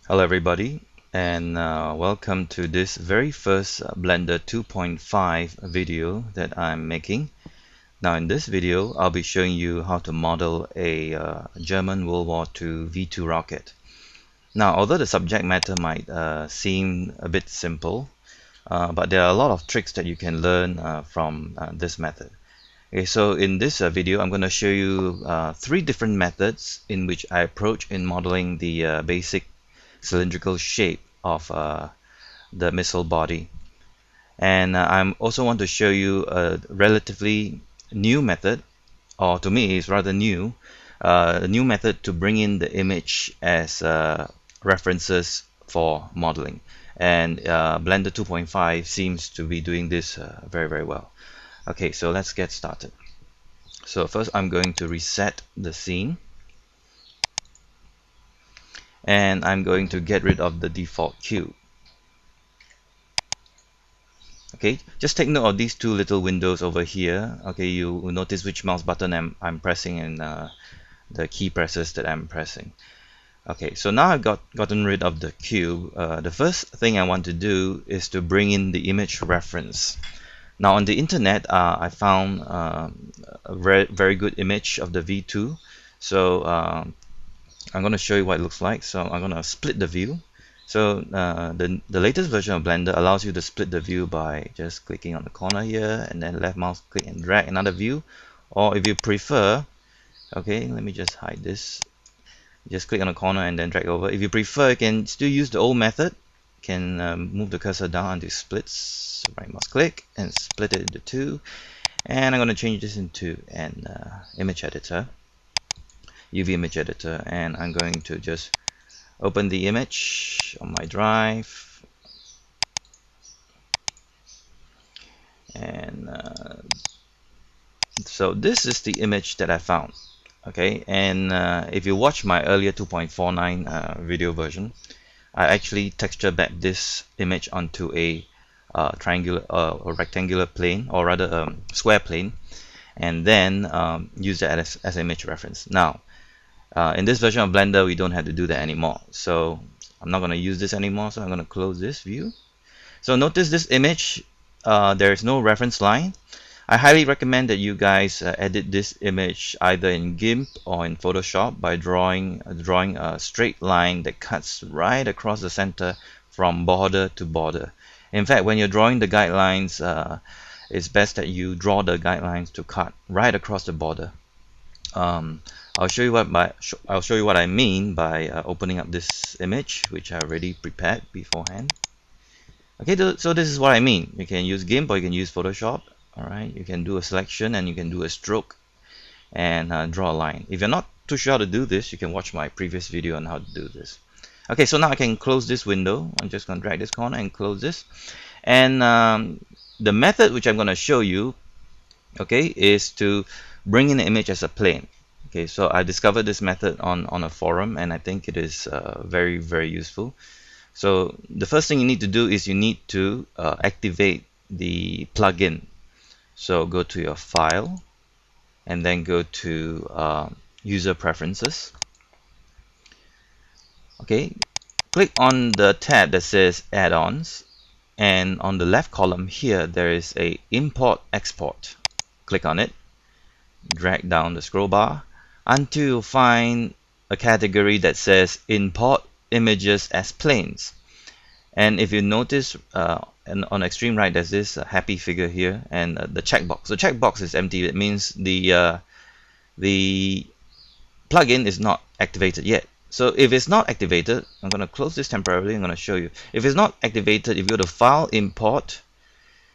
Hello everybody, and welcome to this very first Blender 2.5 video that I'm making. Now in this video I'll be showing you how to model a German World War II V2 rocket. Now although the subject matter might seem a bit simple, but there are a lot of tricks that you can learn from this method. Okay, so in this video I'm going to show you three different methods in which I approach in modeling the basic cylindrical shape of the missile body. And I also want to show you a relatively new method, or to me is rather new, a new method to bring in the image as references for modeling. And Blender 2.5 seems to be doing this very well. Okay, so let's get started. So first I'm going to reset the scene, and I'm going to get rid of the default cube. Okay, just take note of these two little windows over here. Okay, you will notice which mouse button I'm pressing and the key presses that I'm pressing. Okay, so now I've gotten rid of the cube. The first thing I want to do is to bring in the image reference. Now on the internet I found a very good image of the V2, so I'm going to show you what it looks like. So I'm going to split the view. So the latest version of Blender allows you to split the view by just clicking on the corner here and then left mouse click and drag another view. Or if you prefer, okay, let me just hide this. Just click on the corner and then drag over. If you prefer, you can still use the old method. You can move the cursor down until it splits. Right mouse click and split it into two. And I'm going to change this into an image editor. UV image editor, and I'm going to just open the image on my drive, and so this is the image that I found. Okay, and if you watch my earlier 2.49 video version, I actually texture mapped this image onto a triangular or rectangular plane, or rather square plane, and then use that as image reference. Now in this version of Blender we don't have to do that anymore, so I'm not going to use this anymore, so I'm going to close this view. So notice this image, there is no reference line. I highly recommend that you guys edit this image either in GIMP or in Photoshop by drawing a straight line that cuts right across the center from border to border. In fact, when you're drawing the guidelines, it's best that you draw the guidelines to cut right across the border. I'll show you what I mean by opening up this image, which I already prepared beforehand. Okay, so this is what I mean. You can use GIMP or you can use Photoshop. Alright, you can do a selection and you can do a stroke and draw a line. If you're not too sure how to do this, you can watch my previous video on how to do this. Okay, so now I can close this window. I'm just going to drag this corner and close this. And the method which I'm going to show you, okay, is to bring in the image as a plane. Okay, so I discovered this method on a forum, and I think it is very useful. So the first thing you need to do is you need to activate the plugin. So go to your file and then go to user preferences. Okay, click on the tab that says add-ons, and on the left column here there is a import export. Click on it, drag down the scroll bar until you find a category that says import images as planes. And if you notice on extreme right there's this happy figure here, and the checkbox. The checkbox is empty. It means the plugin is not activated yet. So if it's not activated, I'm going to close this temporarily. I'm going to show you. If it's not activated, if you go to File, Import,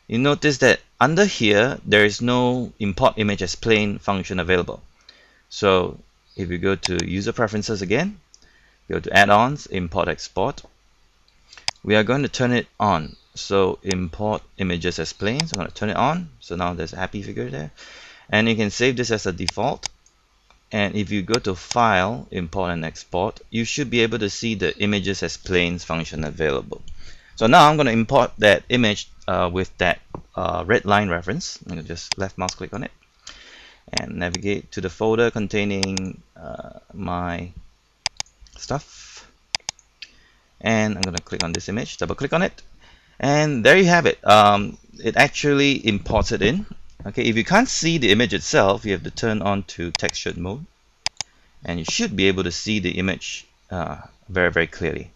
you notice that under here there is no Import Image as Plane function available. So if you go to User Preferences again, go to Add-ons, Import Export, we are going to turn it on. So import images as planes, I'm going to turn it on. So now there's a happy figure there, and you can save this as a default. And if you go to File, Import and Export, you should be able to see the images as planes function available. So now I'm going to import that image with that red line reference. I'm going to just left mouse click on it and navigate to the folder containing my stuff. and I'm going to click on this image, double click on it, and there you have it. It actually imports it in. Okay, if you can't see the image itself, you have to turn on to textured mode, and you should be able to see the image very clearly.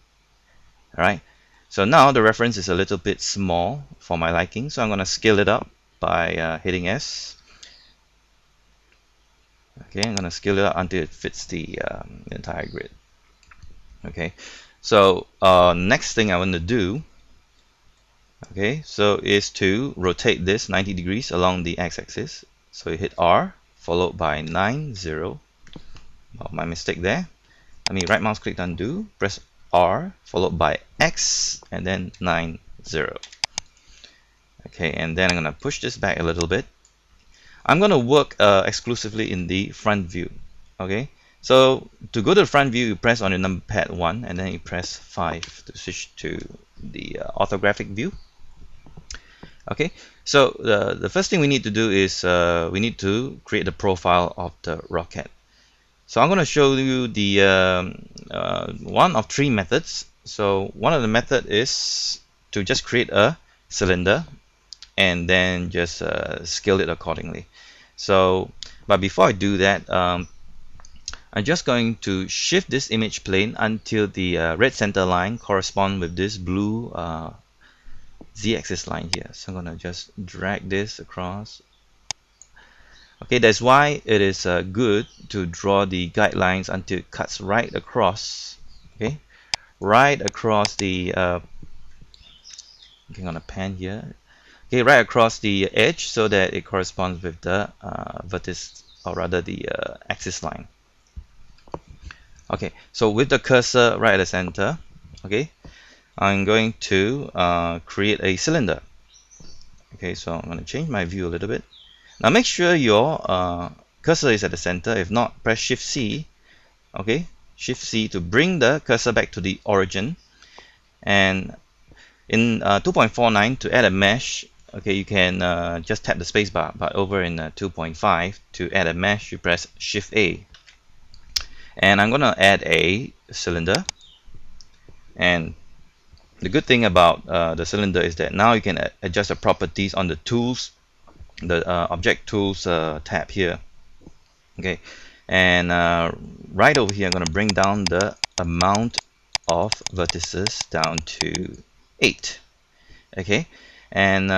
Alright, so now the reference is a little bit small for my liking, so I'm going to scale it up by hitting S. Okay, I'm going to scale it up until it fits the entire grid. Okay, so next thing I want to do, okay, so is to rotate this 90 degrees along the x-axis. So you hit R followed by 90. Oh, my mistake there. Let me right mouse click to undo, press R followed by X and then 90. Okay, and then I'm gonna push this back a little bit. I'm gonna work exclusively in the front view. Okay, so to go to the front view, you press on your number pad 1 and then you press 5 to switch to the orthographic view. Okay, so the first thing we need to do is we need to create the profile of the rocket. So I'm going to show you the one of 3 methods. So one of the method is to just create a cylinder and then just scale it accordingly. So, but before I do that, I'm just going to shift this image plane until the red center line corresponds with this blue z-axis line here. So I'm going to just drag this across. Okay, that's why it is good to draw the guidelines until it cuts right across. Okay, right across the okay, on a pen here. Okay, right across the edge so that it corresponds with the vertex, or rather the axis line. Okay, so with the cursor right at the center, okay, I'm going to create a cylinder. Okay, so I'm going to change my view a little bit. Now make sure your cursor is at the center. If not, press Shift C. Okay, Shift C to bring the cursor back to the origin. And in 2.49 to add a mesh, okay, you can just tap the spacebar. But over in 2.5 to add a mesh, you press Shift A. And I'm gonna add a cylinder. And the good thing about the cylinder is that now you can adjust the properties on the tools, the object tools tab here. Okay, and right over here I'm going to bring down the amount of vertices down to 8. Okay, and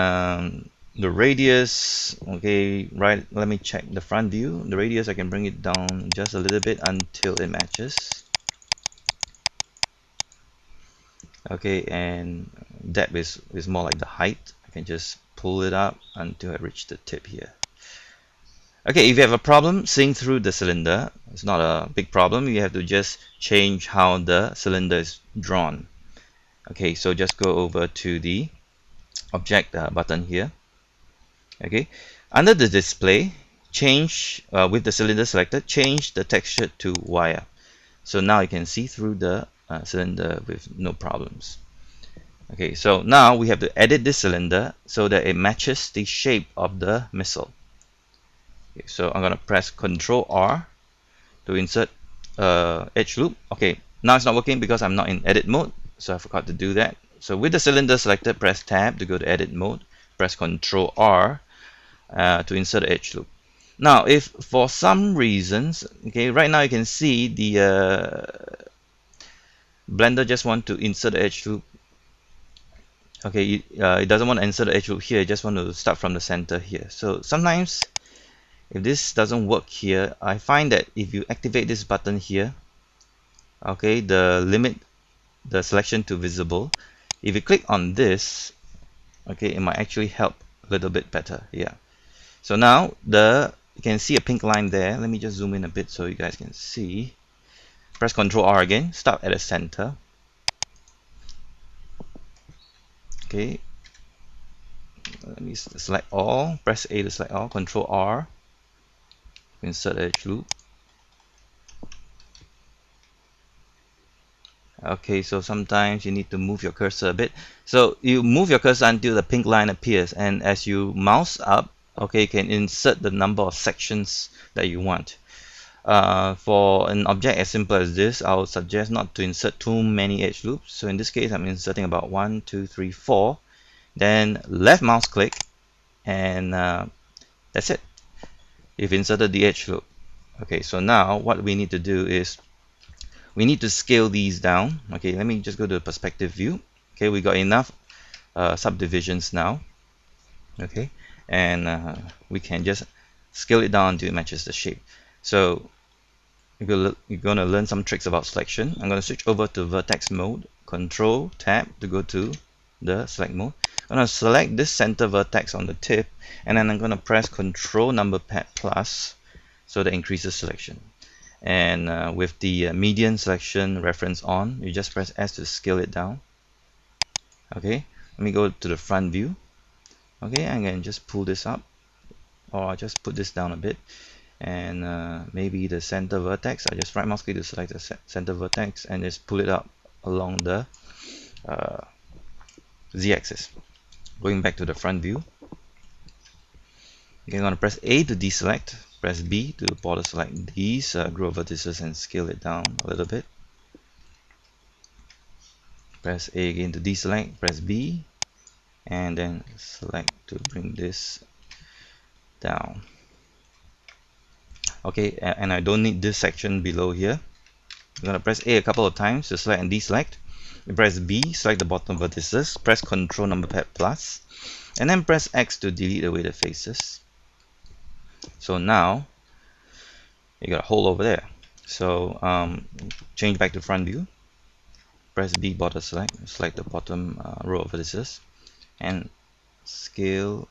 the radius, okay, right, let me check the front view. The radius, I can bring it down just a little bit until it matches. Okay, and depth is more like the height. I can just pull it up until I reach the tip here. Okay, if you have a problem seeing through the cylinder, it's not a big problem. You have to just change how the cylinder is drawn. Okay, so just go over to the object button here. Okay, under the display, change with the cylinder selected, change the texture to wire. So now you can see through the cylinder with no problems. Okay, so now we have to edit this cylinder so that it matches the shape of the missile. Okay, so I'm going to press Ctrl R to insert edge loop. Okay, now it's not working because I'm not in edit mode, so I forgot to do that. So with the cylinder selected, press Tab to go to edit mode, press Ctrl R to insert the edge loop. Now, if for some reasons, okay, right now you can see the Blender just want to insert the edge loop. Okay, it doesn't want to insert the edge loop here, it just want to start from the center here. So sometimes if this doesn't work here, I find that if you activate this button here, okay, the limit the selection to visible, if you click on this, okay, it might actually help a little bit better. Yeah, so now you can see a pink line there. Let me just zoom in a bit so you guys can see. Press Ctrl R again, start at the center. Okay, let me select all, press A to select all, Ctrl R, insert edge loop. Okay, so sometimes you need to move your cursor a bit. So you move your cursor until the pink line appears, and as you mouse up, okay, you can insert the number of sections that you want. For an object as simple as this, I would suggest not to insert too many edge loops. So in this case, I'm inserting about 1, 2, 3, 4. Then left mouse click, and that's it. You've inserted the edge loop. Okay, so now what we need to do is we need to scale these down. Okay, let me just go to the perspective view. Okay, we got enough subdivisions now. Okay, and we can just scale it down until it matches the shape. So you're going to learn some tricks about selection. I'm going to switch over to vertex mode, Control Tab to go to the select mode. I'm going to select this center vertex on the tip, and then I'm going to press Control number pad plus, so that increases selection. And with the median selection reference on, you just press S to scale it down. Okay, let me go to the front view. Okay, I can just pull this up, or I'll just put this down a bit, and maybe the center vertex. I just right mouse click to select the center vertex and just pull it up along the z-axis. Going back to the front view, you're going to press A to deselect, press B to border select these group of vertices and scale it down a little bit. Press A again to deselect, press B, and then select to bring this down. Okay, and I don't need this section below here. I'm going to press A a couple of times to select and deselect. You press B, select the bottom vertices, press Control number pad plus, and then press X to delete away the faces. So now you got a hole over there. So change back to front view, press B, border select, select the bottom row of vertices, and scale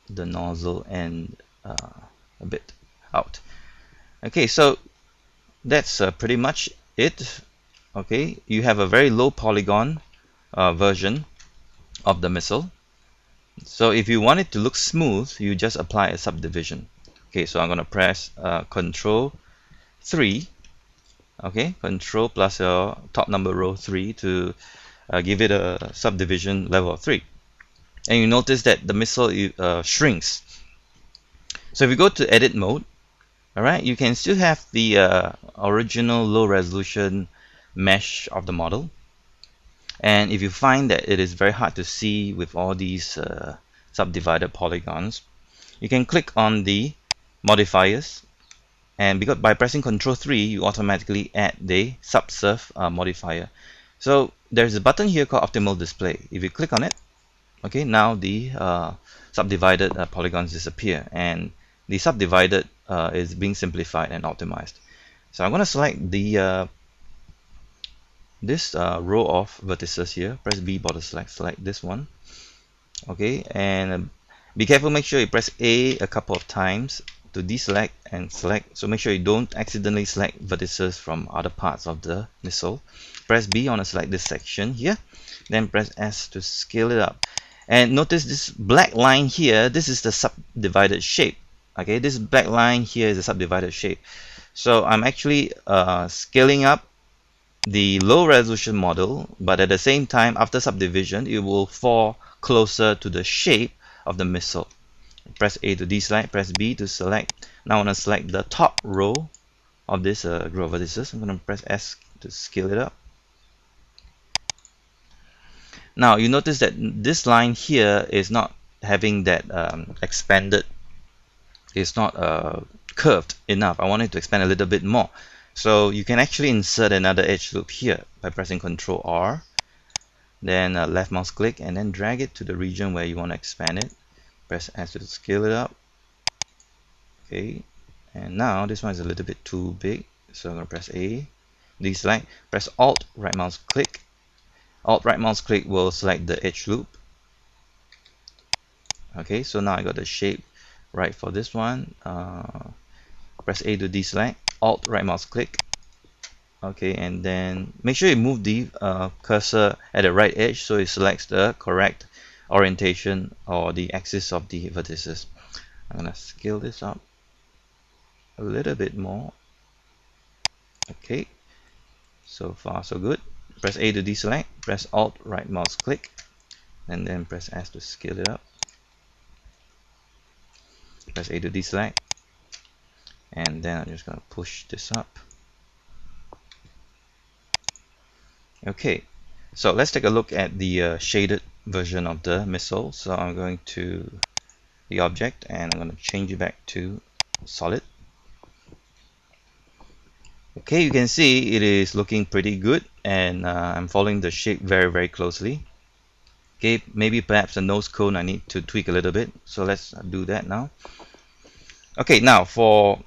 the nozzle end a bit out. Okay, so that's pretty much it. Okay, you have a very low polygon version of the missile. So if you want it to look smooth, you just apply a subdivision. Okay, so I'm going to press Control 3. Okay, Control plus your top number row 3 to give it a subdivision level of 3. And you notice that the missile shrinks. So if you go to edit mode, alright, you can still have the original low resolution mesh of the model. And if you find that it is very hard to see with all these subdivided polygons, you can click on the modifiers, and because by pressing Ctrl 3, you automatically add the subsurf modifier. So there's a button here called Optimal Display. If you click on it, okay, now the subdivided polygons disappear, and the subdivided is being simplified and optimized. So I'm going to select the this row of vertices here, press B, border select, select this one. Okay, and be careful, make sure you press A a couple of times to deselect and select. So make sure you don't accidentally select vertices from other parts of the missile. Press B, I want to select this section here, then press S to scale it up. And notice this black line here, this is the subdivided shape. Okay, this black line here is a subdivided shape. So I'm actually scaling up the low resolution model, but at the same time, after subdivision, it will fall closer to the shape of the missile. Press A to deselect, press B to select. Now I want to select the top row of this group of vertices. I'm going to press S to scale it up. Now you notice that this line here is not having that expanded, it's not curved enough. I want it to expand a little bit more. So you can actually insert another edge loop here by pressing Ctrl R, then left mouse click, and then drag it to the region where you want to expand it. Press S to scale it up. Okay, and now this one is a little bit too big, so I'm going to press A, deselect, press Alt, right mouse click. Alt right mouse click will select the edge loop. Okay, so now I got the shape right for this one. Press A to deselect, Alt right mouse click. Okay, and then make sure you move the cursor at the right edge so it selects the correct orientation or the axis of the vertices. I'm going to scale this up a little bit more. Okay, so far so good. Press A to deselect, press Alt right mouse click, and then press S to scale it up. Press A to deselect, and then I'm just going to push this up. Okay, so let's take a look at the shaded version of the missile. So I'm going to the object and I'm going to change it back to solid. Okay, you can see it is looking pretty good, and I'm following the shape very closely. Okay, maybe perhaps the nose cone I need to tweak a little bit, so let's do that now. Okay, now for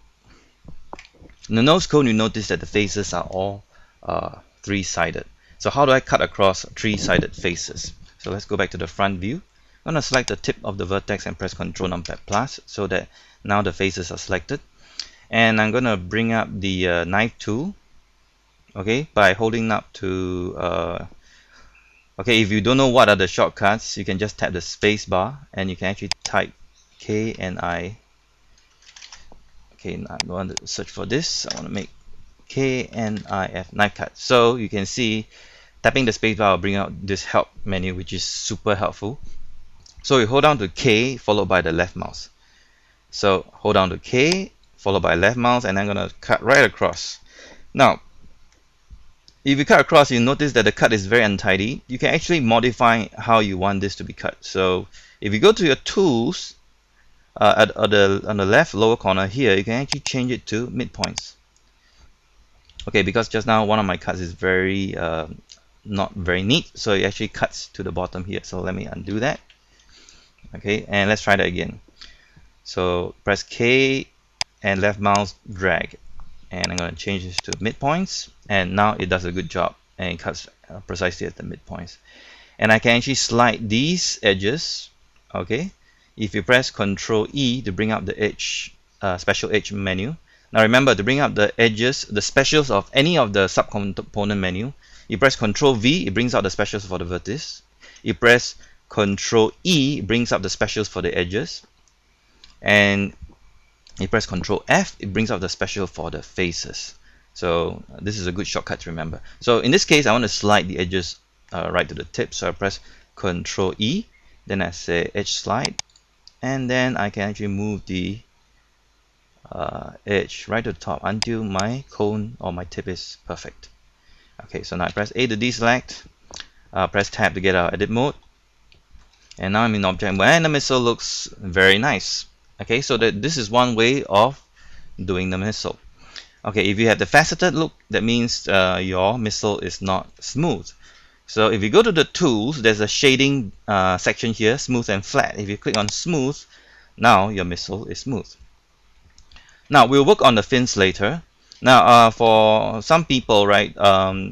the nose cone, you notice that the faces are all three-sided. So how do I cut across three-sided faces? So let's go back to the front view. I'm going to select the tip of the vertex and press Ctrl numpad plus so that now the faces are selected. And I'm going to bring up the knife tool, okay, by holding up to okay, if you don't know what are the shortcuts, you can just tap the space bar and you can actually type K and I. Okay, I don't want to search for this. I want to make KNIF, knife cut. So you can see tapping the space bar will bring out this help menu, which is super helpful. So you hold down to K followed by the left mouse. So hold down to K followed by left mouse, and I'm going to cut right across. Now, if you cut across, you notice that the cut is very untidy. You can actually modify how you want this to be cut. So if you go to your tools, on the left lower corner here, you can actually change it to midpoints. Okay, because just now one of my cuts is very not very neat, so it actually cuts to the bottom here. So let me undo that. Okay, and let's try that again. So press K and left mouse drag, and I'm going to change this to midpoints, and now it does a good job and it cuts precisely at the midpoints. And I can actually slide these edges. Okay, if you press Ctrl E to bring up the edge special edge menu. Now remember, to bring up the edges, the specials of any of the subcomponent menu, you press Ctrl V, it brings out the specials for the vertex. You press Ctrl E, it brings up the specials for the edges, and you press Ctrl F, it brings out the special for the faces. So this is a good shortcut to remember. So in this case, I want to slide the edges right to the tip, so I press Ctrl E, then I say edge slide, and then I can actually move the edge right to the top until my cone or my tip is perfect. Okay, so now I press A to deselect, press tab to get out of edit mode, and now I'm in object mode, and the missile looks very nice. Okay, so this is one way of doing the missile. Okay, if you have the faceted look, that means your missile is not smooth. So if you go to the tools, there's a shading section here, smooth and flat. If you click on smooth, now your missile is smooth. Now we'll work on the fins later. Now for some people, right,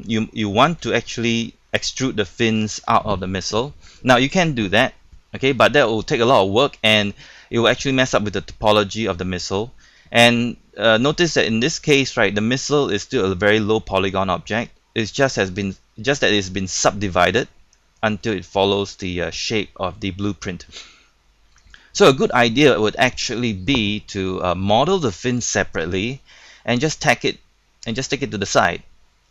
you want to actually extrude the fins out of the missile. Now you can do that, okay, but that will take a lot of work and it will actually mess up with the topology of the missile. And notice that in this case, right, the missile is still a very low polygon object. It's just that it's been subdivided until it follows the shape of the blueprint. So a good idea would actually be to model the fin separately and just tack it and just take it to the side,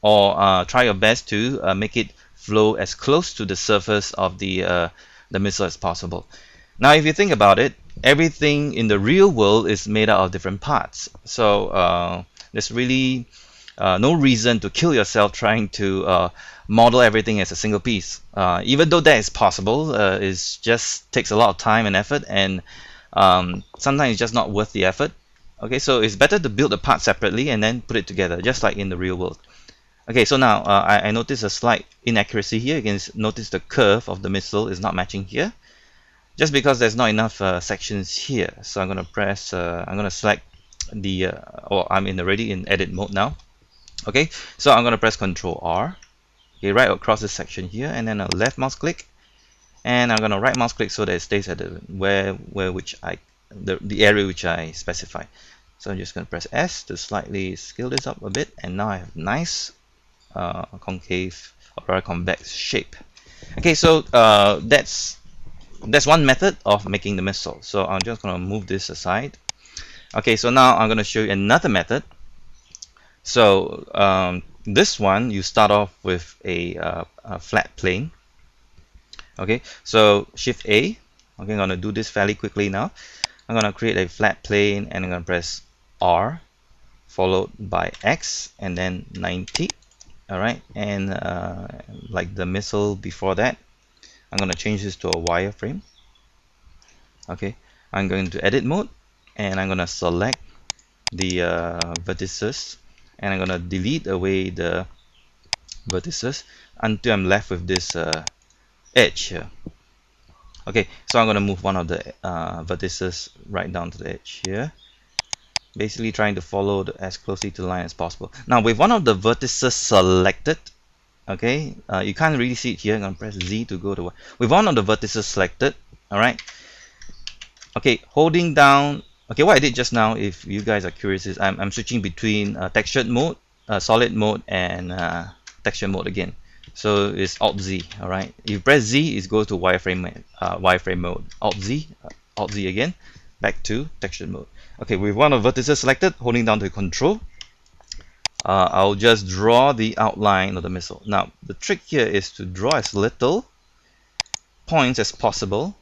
or try your best to make it flow as close to the surface of the missile as possible. Now if you think about it, everything in the real world is made out of different parts, so there's really no reason to kill yourself trying to model everything as a single piece. Even though that is possible, it just takes a lot of time and effort, and sometimes it's just not worth the effort. Okay, so it's better to build the part separately and then put it together, just like in the real world. Okay, so now I notice a slight inaccuracy here. You can notice the curve of the missile is not matching here, just because there's not enough sections here. So I'm going to press, I'm going to select the, I'm already in edit mode now. Okay, so I'm going to press Ctrl R, okay, right across this section here, and then a left mouse click, and I'm going to right mouse click so that it stays at the the area which I specify. So I'm just going to press S to slightly scale this up a bit, and now I have nice concave or rather convex shape. Okay, so that's one method of making the missile. So I'm just going to move this aside. Okay, so now I'm going to show you another method. So this one, you start off with a flat plane. Okay, so Shift A. Okay, I'm going to do this fairly quickly now. I'm going to create a flat plane and I'm going to press R. followed by X, and then 90. Alright, and like the missile before that, I'm going to change this to a wireframe. Okay, I'm going to edit mode, and I'm going to select the vertices, and I'm going to delete away the vertices until I'm left with this edge here. Okay, so I'm going to move one of the vertices right down to the edge here, basically trying to follow as closely to the line as possible. Now with one of the vertices selected, okay, you can't really see it here. I'm going to press Z to go to with one of the vertices selected. Alright, okay, holding down, okay, what I did just now, if you guys are curious, is I'm switching between textured mode, solid mode, and texture mode again. So it's Alt Z. Alright, if you press Z, it goes to wireframe mode. Alt Z again, back to texture mode. Okay, with one of the vertices selected, holding down to Control, I'll just draw the outline of the missile. Now the trick here is to draw as little points as possible.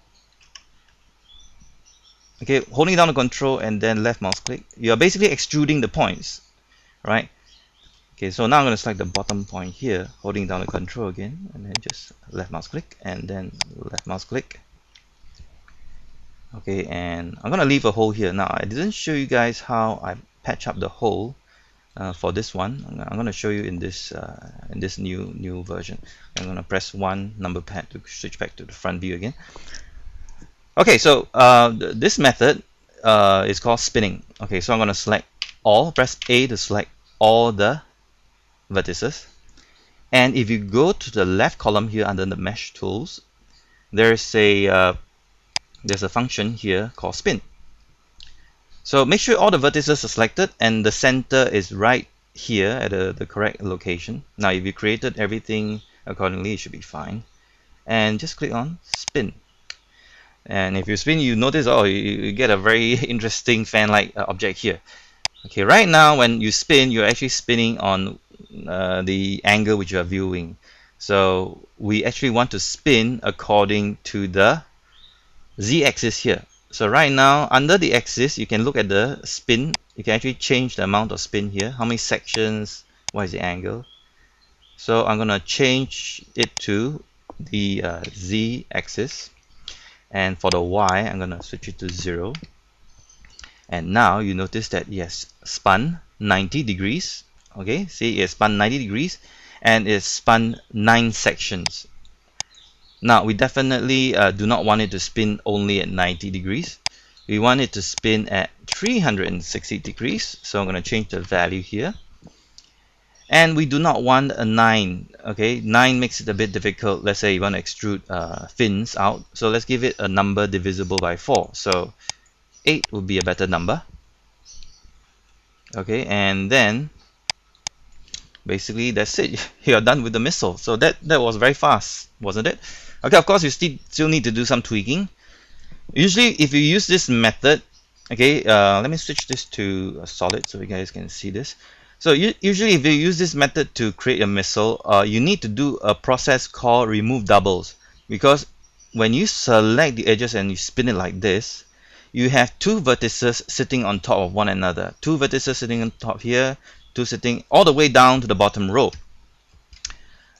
Okay, holding down the Control and then left mouse click, you are basically extruding the points, right? Okay, so now I'm going to select the bottom point here, holding down the Control again, and then just left mouse click, and then left mouse click. Okay, and I'm going to leave a hole here. Now I didn't show you guys how I patch up the hole for this one. I'm going to show you in this new version. I'm going to press 1 number pad to switch back to the front view again. Okay, so this method is called spinning. Okay, so I'm going to select all, press A to select all the vertices, and if you go to the left column here under the mesh tools, there's a function here called spin. So make sure all the vertices are selected and the center is right here at the correct location. Now if you created everything accordingly, it should be fine, and just click on spin. And if you spin, you notice, oh, you get a very interesting fan-like object here. Okay, right now when you spin, you're actually spinning on the angle which you are viewing. So we actually want to spin according to the z-axis here. So right now under the axis, you can look at the spin. You can actually change the amount of spin here, how many sections, what is the angle. So I'm going to change it to the z-axis, and for the y I'm going to switch it to 0. And now you notice that yes, spun 90 degrees. Okay, see, it spun 90 degrees and it spun 9 sections. Now we definitely do not want it to spin only at 90 degrees. We want it to spin at 360 degrees. So I'm going to change the value here. And we do not want a 9. Okay, 9 makes it a bit difficult. Let's say you want to extrude fins out. So let's give it a number divisible by 4. So 8 would be a better number. Okay, and then basically that's it. You're done with the missile. So that was very fast, wasn't it? Okay, of course you still need to do some tweaking. Usually if you use this method, okay, let me switch this to a solid so you guys can see this. So usually if you use this method to create a missile, you need to do a process called remove doubles, because when you select the edges and you spin it like this, you have 2 vertices sitting on top of one another. 2 vertices sitting on top here, 2 sitting all the way down to the bottom row.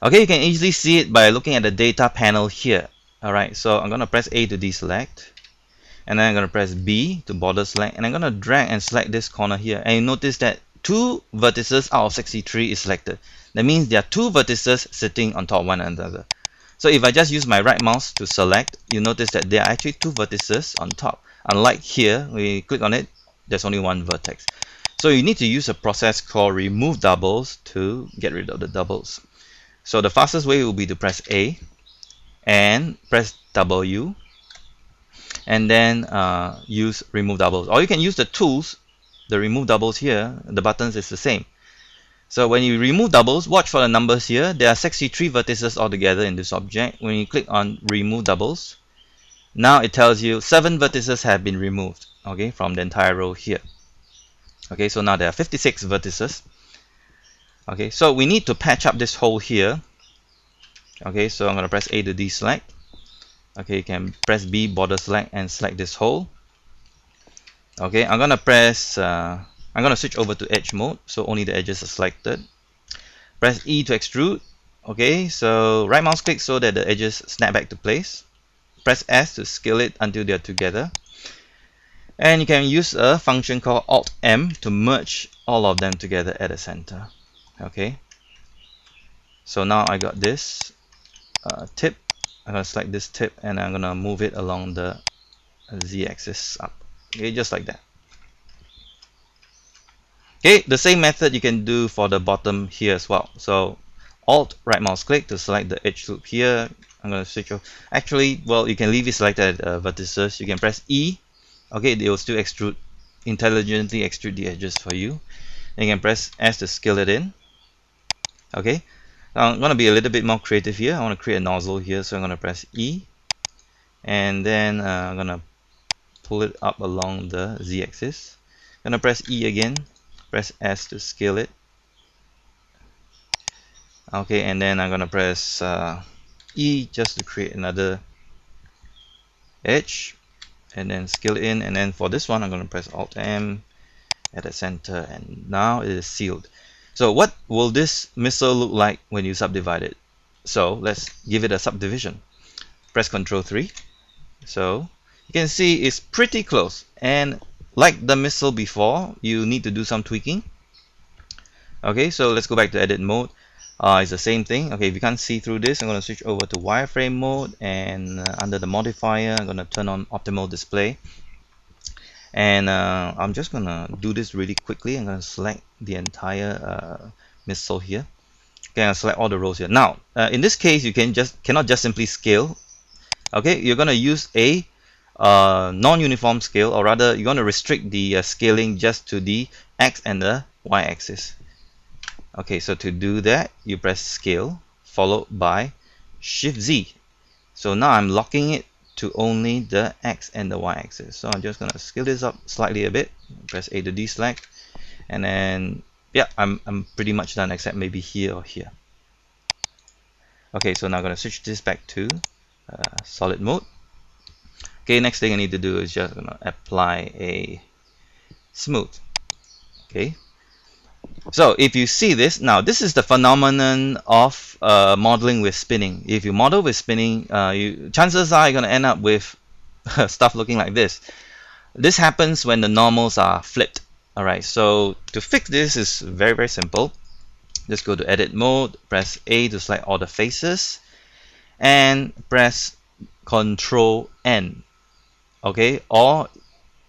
Okay, you can easily see it by looking at the data panel here. Alright, so I'm going to press A to deselect, and then I'm going to press B to border select, and I'm going to drag and select this corner here, and you notice that 2 vertices out of 63 is selected. That means there are 2 vertices sitting on top of one another. So if I just use my right mouse to select, you notice that there are actually 2 vertices on top. Unlike here, when we click on it, there's only 1 vertex. So you need to use a process called remove doubles to get rid of the doubles. So the fastest way will be to press A and press W, and then use remove doubles. Or you can use the tools, the remove doubles here, the buttons is the same. So when you remove doubles, watch for the numbers here. There are 63 vertices altogether in this object. When you click on remove doubles, now it tells you 7 vertices have been removed, okay, from the entire row here. Okay, so now there are 56 vertices. Okay, so we need to patch up this hole here. Okay, so I'm going to press A to deselect. Okay, you can press B, border select, and select this hole. Okay, I'm going to press I'm going to switch over to edge mode, so only the edges are selected. Press E to extrude. Okay, so right mouse click so that the edges snap back to place. Press S to scale it until they're together. And you can use a function called Alt M to merge all of them together at the center. Okay, so now I got this tip. I'm going to select this tip and I'm going to move it along the z-axis up. Okay, just like that. Okay, the same method you can do for the bottom here as well. So Alt right mouse click to select the edge loop here. I'm going to switch off. Actually, well, you can leave it selected at vertices. You can press E. Okay, it will still extrude, intelligently extrude the edges for you. And you can press S to scale it in. Okay, now I'm going to be a little bit more creative here. I want to create a nozzle here, so I'm going to press E. And then I'm going to pull it up along the z-axis. I'm going to press E again. Press S to scale it. Okay, and then I'm gonna press E just to create another edge, and then scale it in. And then for this one, I'm gonna press Alt M at the center, and now it is sealed. So what will this missile look like when you subdivide it? So let's give it a subdivision. Press Ctrl 3. So you can see it's pretty close, and like the missile before, you need to do some tweaking. Okay, so let's go back to edit mode. It's the same thing. Okay, if you can't see through this, I'm going to switch over to wireframe mode, and under the modifier, I'm going to turn on optimal display. And I'm just going to do this really quickly. I'm going to select the entire missile here. Okay, I'll select all the rows here. Now, in this case, you cannot just simply scale. Okay, you're going to use a non-uniform scale, or rather, you're going to restrict the scaling just to the X and the Y axis. Okay, so to do that, you press scale followed by Shift Z. So now I'm locking it to only the X and the Y axis. So I'm just gonna scale this up slightly a bit. Press A to deselect, and then yeah, I'm pretty much done except maybe here or here. Okay, so now I'm gonna switch this back to solid mode. Okay, next thing I need to do is just gonna apply a smooth. Okay. So if you see this, now this is the phenomenon of modeling with spinning. If you model with spinning, chances are you're going to end up with stuff looking like this. This happens when the normals are flipped. Alright, so to fix this is very, very simple. Just go to edit mode, press A to select all the faces, and press Ctrl N. Okay, or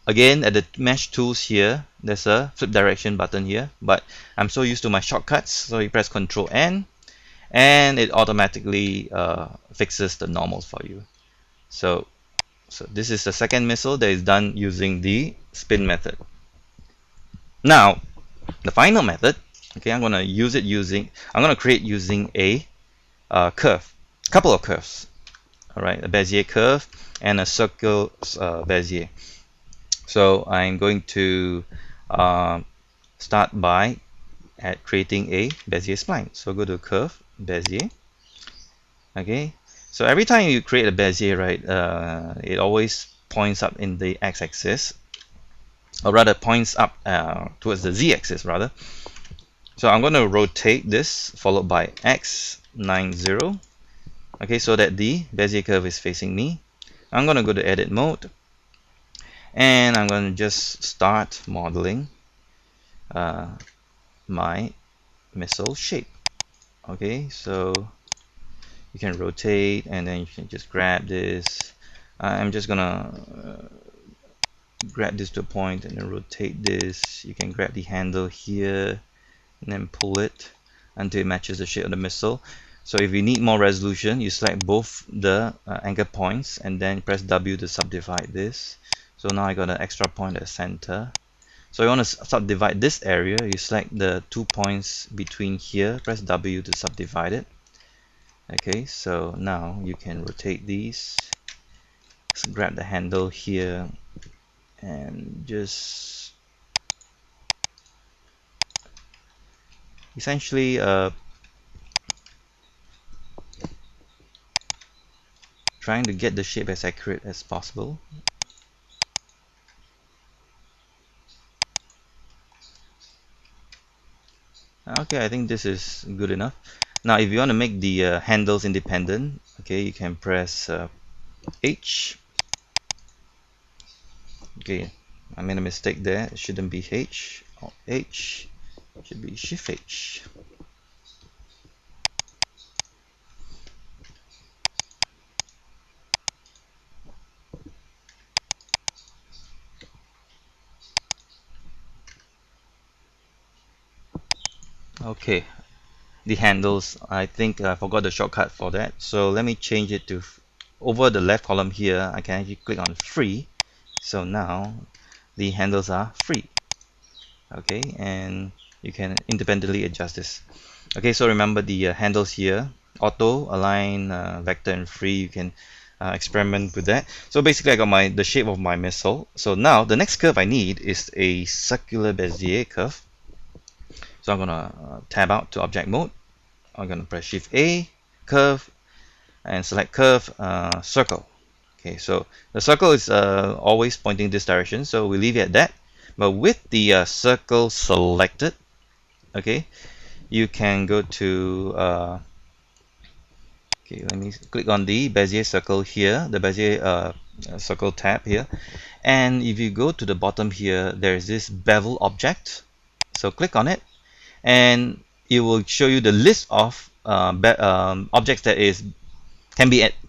again, at the mesh tools here, there's a flip direction button here, but I'm so used to my shortcuts, so you press Ctrl N, and it automatically fixes the normals for you. So this is the second missile that is done using the spin method. Now, the final method, okay, I'm gonna create using a curve, couple of curves. All right, a Bezier curve and a circle Bezier. So I'm going to start by creating a Bezier spline. So go to curve, Bezier. Okay. So every time you create a Bezier, right, it always points up in the x-axis, or rather points up towards the z-axis rather. So I'm going to rotate this followed by x90. Okay, so that the Bezier curve is facing me. I'm going to go to edit mode. And I'm going to just start modeling my missile shape. Okay, so you can rotate, and then you can just grab this. I'm just gonna grab this to a point and then rotate this. You can grab the handle here and then pull it until it matches the shape of the missile. So if you need more resolution, you select both the anchor points and then press W to subdivide this. So now I got an extra point at the center. So you want to subdivide this area, you select the 2 points between here, press W to subdivide it. Okay, so now you can rotate these. Just grab the handle here and just essentially trying to get the shape as accurate as possible. Okay, I think this is good enough. Now if you want to make the handles independent, okay, you can press H. Okay, I made a mistake there. It shouldn't be H. Alt H. It should be Shift H. Okay, the handles, I think I forgot the shortcut for that, so let me change it to over the left column here. I can actually click on free, so now the handles are free. Okay, and you can independently adjust this. Okay, so remember the handles here: auto, align, vector, and free. You can experiment with that. So basically I got the shape of my missile. So now the next curve I need is a circular Bezier curve. So I'm gonna tab out to object mode. I'm gonna press Shift A, curve, and select curve, circle. Okay, so the circle is always pointing this direction, so we leave it at that. But with the circle selected, okay, you can go to okay, let me click on the Bezier circle here, the Bezier circle tab here, and if you go to the bottom here, there is this bevel object. So click on it, and it will show you the list of objects that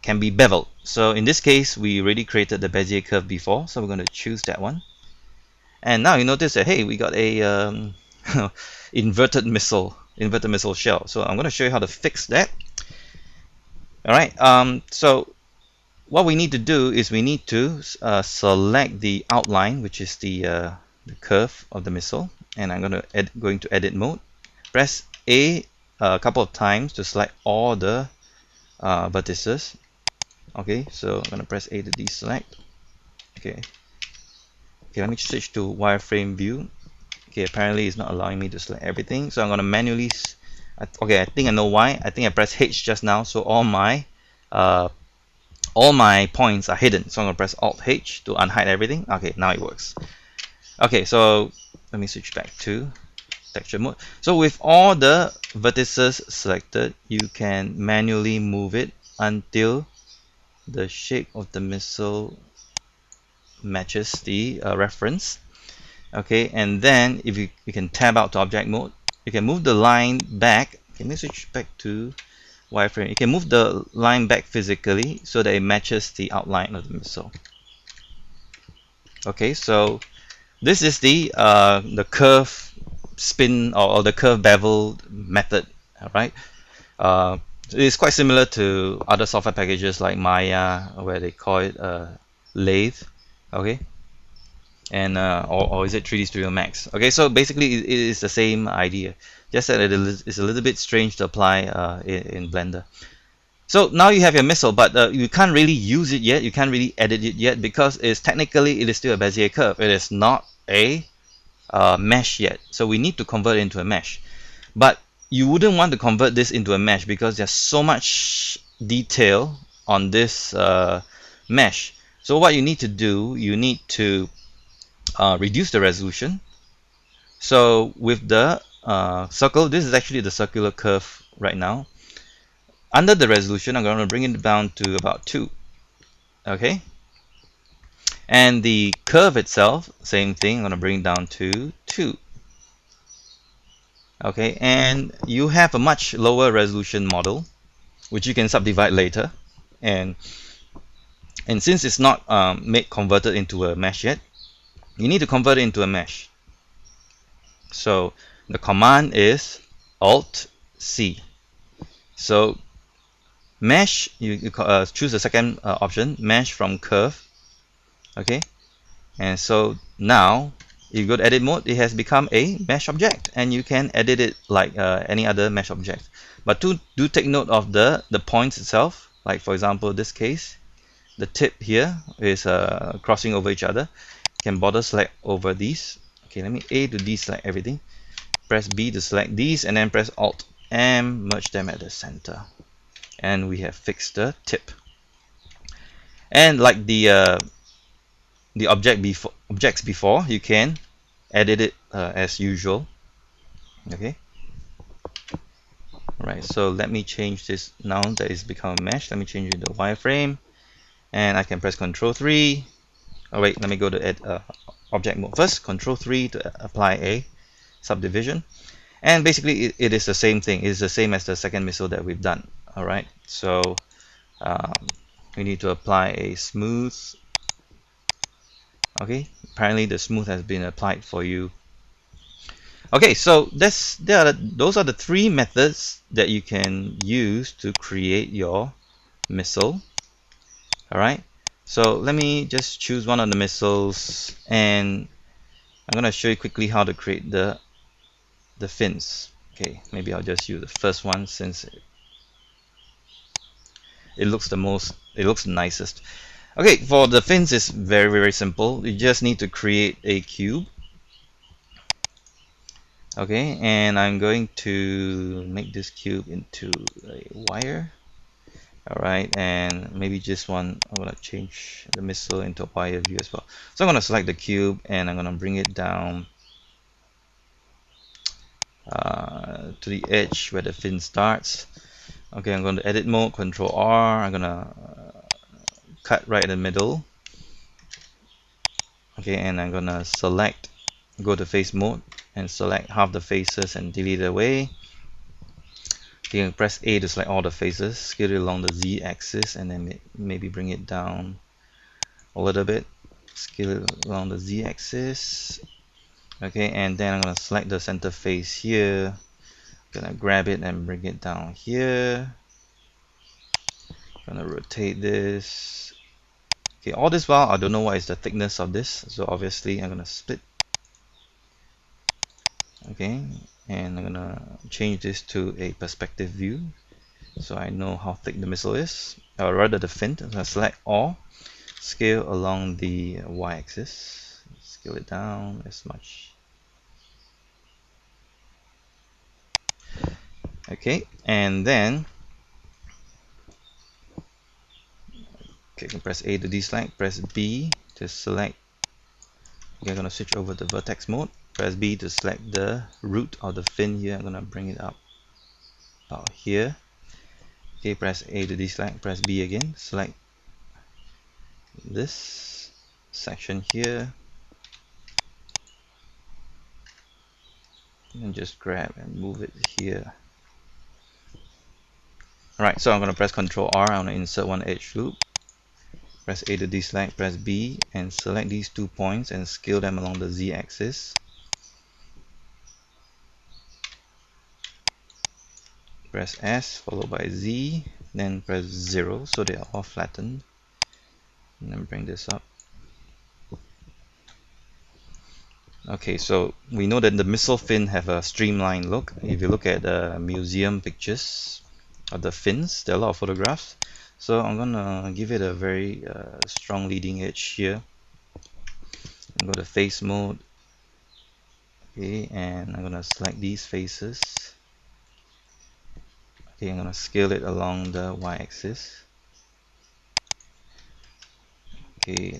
can be beveled. So in this case, we already created the Bezier curve before, so we're going to choose that one. And now you notice that hey, we got a inverted missile shell. So I'm going to show you how to fix that. All right. So what we need to do is we need to select the outline, which is the curve of the missile, and I'm going to edit mode. Press A a couple of times to select all the vertices. Okay, so I'm going to press A to deselect. Okay, let me switch to wireframe view. Okay, apparently it's not allowing me to select everything, so I'm going to manually okay, I think I know why. I think I pressed H just now, so all my points are hidden. So I'm going to press Alt H to unhide everything. Okay, now it works. Okay, so let me switch back to texture mode. So with all the vertices selected, you can manually move it until the shape of the missile matches the reference. Okay, and then if you can tab out to object mode, you can move the line back. Okay, let me switch back to wireframe. You can move the line back physically so that it matches the outline of the missile. Okay, so this is the curve spin or the curve bevel method. All right, it's quite similar to other software packages like Maya, where they call it lathe. Okay, and or is it 3D Studio Max? Okay, so basically it is the same idea, just that it is a little bit strange to apply in Blender. So now you have your missile, but you can't really use it yet. You can't really edit it yet because it is still a Bezier curve. It is not a mesh yet. So we need to convert it into a mesh. But you wouldn't want to convert this into a mesh because there's so much detail on this mesh. So what you need to do, you need to reduce the resolution. So with the circle, this is actually the circular curve right now. Under the resolution, I'm going to bring it down to about 2. Okay, and the curve itself, same thing. I'm going to bring it down to 2. Okay, and you have a much lower resolution model, which you can subdivide later. And since it's not converted into a mesh yet, you need to convert it into a mesh. So the command is Alt C. So mesh, you choose the second option, mesh from curve. Okay, and so now if you go to edit mode, it has become a mesh object, and you can edit it like any other mesh object. But do take note of the points itself. Like for example, this case, the tip here is crossing over each other. You can border select over these. Okay, let me A to deselect everything. Press B to select these, and then press Alt M, merge them at the center, and we have fixed the tip. And like the objects before, you can edit it as usual. Okay, Alright, so let me change this now that it's become a mesh. Let me change it to wireframe, and I can press Ctrl 3. Oh wait, let me go to object mode first. Ctrl 3 to apply a subdivision, and basically it is the same thing. It's the same as the second missile that we've done. Alright, so we need to apply a smooth. Okay, apparently the smooth has been applied for you. Okay, so those are the three methods that you can use to create your missile. Alright, so let me just choose one of the missiles, and I'm going to show you quickly how to create the fins. Okay, maybe I'll just use the first one since it looks the nicest. Okay, for the fins it's very simple. You just need to create a cube. Okay, and I'm going to make this cube into a wire. Alright, and maybe just I'm gonna change the missile into a wire view as well. So I'm gonna select the cube and I'm gonna bring it down to the edge where the fin starts. Okay, I'm going to edit mode, Control R. I'm gonna cut right in the middle. Okay, and I'm gonna go to face mode and select half the faces and delete it away. You can press A to select all the faces, scale it along the Z axis, and then maybe bring it down a little bit, scale it along the Z axis. Okay, and then I'm going to select the center face here, gonna grab it and bring it down here, gonna rotate this. Okay, all this while I don't know what is the thickness of this, so obviously I'm gonna split. Okay, and I'm gonna change this to a perspective view so I know how thick the missile is, or rather the fin. I'm gonna select all, scale along the y-axis, scale it down as much. Okay, and then you can press A to deselect, press B to select. Okay, I'm gonna switch over to vertex mode. Press B to select the root of the fin here. I'm gonna bring it up about here. Okay, press A to deselect, press B again, select this section here, and just grab and move it here. Alright, so I'm gonna press Ctrl R. I'm gonna insert one edge loop. Press A to deselect, press B, and select these 2 points and scale them along the Z axis. Press S followed by Z, then press 0 so they are all flattened, and then bring this up. Okay, so we know that the missile fin have a streamlined look. If you look at the museum pictures of the fins, there are a lot of photographs. So I'm gonna give it a very strong leading edge here. I'm go to face mode. Okay, and I'm gonna select these faces. Okay, I'm gonna scale it along the y-axis. Okay,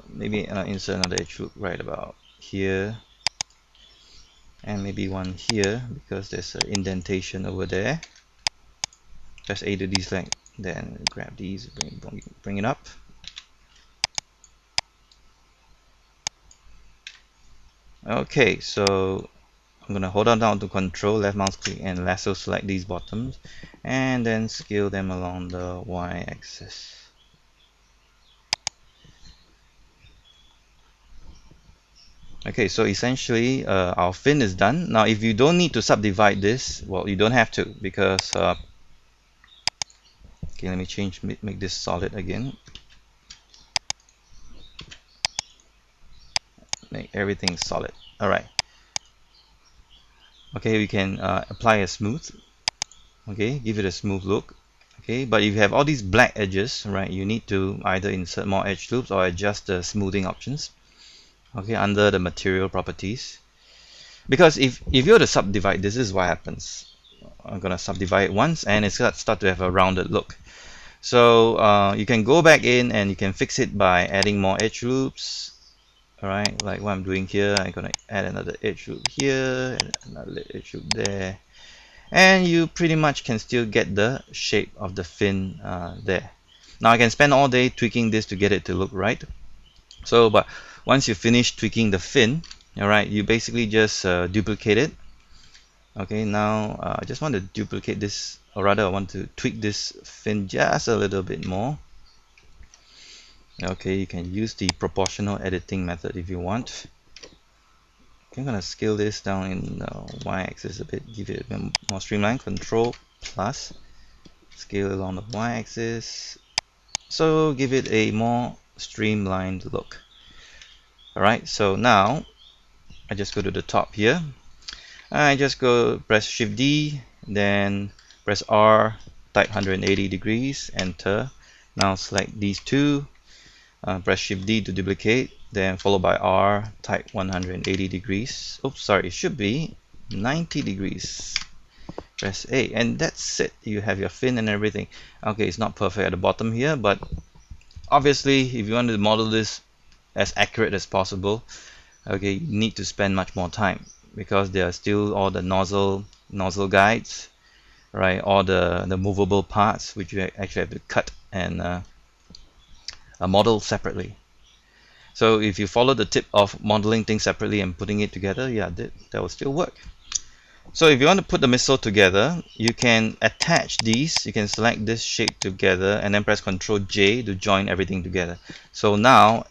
maybe insert another edge loop right about here, and maybe one here because there's an indentation over there. Press A to deselect, then grab these, bring it up. Okay, so I'm gonna hold on down to Control, left mouse click, and lasso select these bottoms, and then scale them along the y-axis. Okay, so essentially our fin is done. Now if you don't need to subdivide this, well, you don't have to, because okay, let me make this solid again, make everything solid. Alright, okay, we can apply a smooth. Okay, give it a smooth look. Okay, but if you have all these black edges, right, you need to either insert more edge loops or adjust the smoothing options. Okay, under the material properties, because if you were to subdivide, this is what happens. I'm gonna subdivide it once and it's gonna start to have a rounded look. So you can go back in and you can fix it by adding more edge loops. Alright, like what I'm doing here, I'm gonna add another edge loop here and another edge loop there, and you pretty much can still get the shape of the fin there. Now I can spend all day tweaking this to get it to look right. So but once you finish tweaking the fin, alright, you basically just duplicate it. Okay, now I just want to duplicate this, or rather I want to tweak this fin just a little bit more. Okay, you can use the proportional editing method if you want. Okay, I'm gonna scale this down in the y-axis a bit, give it a bit more streamlined. Control plus, scale along the y-axis, so give it a more streamlined look. Alright, so now I just go to the top here. I just go press Shift D, then press R, type 180 degrees, enter. Now select these two, press Shift D to duplicate, then followed by R, type 180 degrees. Oops, sorry, it should be 90 degrees. Press A, and that's it. You have your fin and everything. Okay, it's not perfect at the bottom here, but obviously if you want to model this as accurate as possible, okay, you need to spend much more time, because there are still all the nozzle guides, right? All the movable parts which you actually have to cut and model separately. So if you follow the tip of modeling things separately and putting it together, yeah, that will still work. So if you want to put the missile together, you can attach these. You can select this shape together and then press Ctrl J to join everything together. So now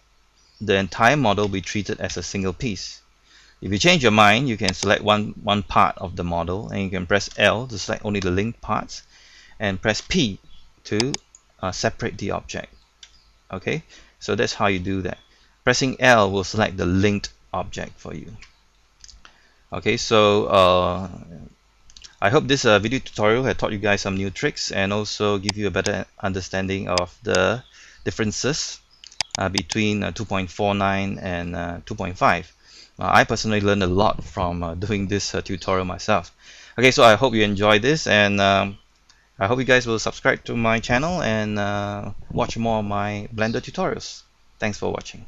the entire model will be treated as a single piece. If you change your mind, you can select one part of the model, and you can press L to select only the linked parts, and press P to separate the object. Okay, so that's how you do that. Pressing L will select the linked object for you. Okay, so I hope this video tutorial had taught you guys some new tricks and also give you a better understanding of the differences between 2.49 and 2.5. I personally learned a lot from doing this tutorial myself. Okay, so I hope you enjoyed this, and I hope you guys will subscribe to my channel and watch more of my Blender tutorials. Thanks for watching.